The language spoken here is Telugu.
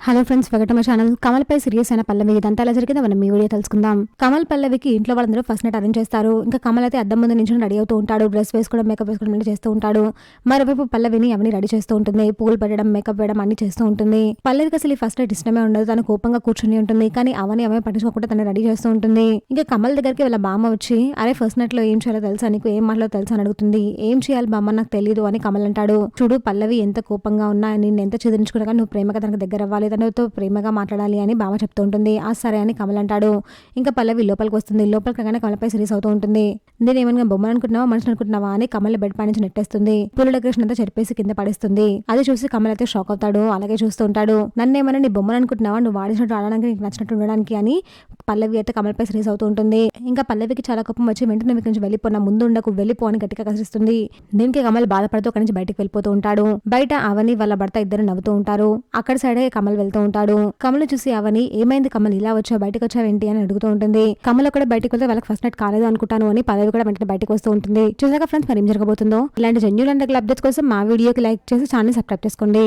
Hello friends, welcome to my channel. Kamal పై సీరియస్ అయిన పల్లవి ఇదంతా ఎలా జరిగిందో మనం ఈ వీడియో తెలుసుకుందాం. కమల్ పల్లవికి ఇంట్లో వాళ్ళందరూ ఫస్ట్ నైట్ అరేంజ్ చేస్తారు. ఇంకా కమల్ అయితే అద్దం ముందు నుంచి రెడీ అవుతూ ఉంటాడు. డ్రెస్ వేసుకోవడం, మేకప్ వేసుకోవడం చేస్తూ ఉంటాడు. మరోవైపు పల్లవిని అవన్నీ రెడీ చేస్తూ ఉంటుంది. పూలు పెట్టడం, మేకప్ వేయడం అన్ని చేస్తూ ఉంటుంది. పల్లవికి అసలు ఈ ఫస్ట్ నైట్ ఇష్టమే ఉండదు. తను కోపంగా కూర్చొని ఉంటుంది. కానీ అవన్నీ అవే పట్టించుకోకుండా తను రెడీ చేస్తూ ఉంటుంది. ఇంకా కమల్ దగ్గరికి వాళ్ళ బామ్మ వచ్చి, అరే ఫస్ట్ నైట్ లో ఏం చేయాలో తెలుసా నీకు, ఏం మాటలో తెలుసా అని అడుగుతుంది. ఏం చేయాలి బామ్మ నాకు తెలియదు అని కమల్ అంటాడు. చూడు పల్లవి ఎంత కోపంగా ఉన్నా, నేను ఎంత చెదిరించుకున్నా కానీ నువ్వు ప్రేమగా తనకు దగ్గర అవ్వాలి, తనతో ప్రేమగా మాట్లాడాలి అని బావ చెప్తూ ఉంటుంది. ఆ సరే అని కమల్ అంటాడు. ఇంకా పల్లవి లోపలికి వస్తుంది. లోపలికి రాగానే కమలపై సీరియస్ అవుతూ ఉంటుంది. నేను ఏమైనా బొమ్మను అనుకుంటున్నావా, మనిషిని అనుకుంటున్నావా అని కమల్ బెడ్ పై నుంచి నెట్టేస్తుంది. పూల డెకరేషన్ అంతా చెరిపేసి కింద పడేస్తుంది. అది చూసి కమల్ అయితే షాక్ అవుతాడు. అలాగే చూస్తూ ఉంటాడు. నన్ను ఏమైనా నీ బొమ్మను అనుకుంటున్నావా, నువ్వు వాడినట్టు ఆడడానికి, నీకు నచ్చినట్టు ఉండడానికి అని పల్లవి అయితే కమల్పై సీరియస్ అవుతూ ఉంటుంది. ఇంకా పల్లవికి చాలా కోపం వచ్చి వెంటనే మీకు నుంచి వెళ్ళిపోయినా, ముందు ఉండకు, వెళ్ళిపో అని గట్టిగా కసిస్తుంది. దీనికి కమల్ బాధపడుతూ అక్కడి నుంచి బయటకు వెళ్ళిపోతూ ఉంటాడు. బయట అవని వాళ్ళ భర్త ఇద్దరు నవ్వుతూ ఉంటారు. అక్కడ సైడే కమల్ వెళ్తూ ఉంటాడు. కమల్ చూసి అవని, ఏమైంది కమల్ ఇలా వచ్చావు, బయటకు వచ్చావేంటి అని అడుగుతూ ఉంటుంది. కమల్ కూడా బయటకు వెళ్తే వాళ్ళకి ఫస్ట్ నైట్ కాలేదు అనుకుంటాను అని పల్లవి కూడా వెంటనే బయటకు వస్తూ ఉంటుంది. చూసాక ఫ్రెండ్స్, మరి ఏం జరగబోతుందో. ఇలాంటి జెన్యూన్ అండ్ అప్డేట్స్ కోసం మా వీడియోకి లైక్ చేసి ఛానల్ సబ్స్క్రైబ్ చేసుకోండి.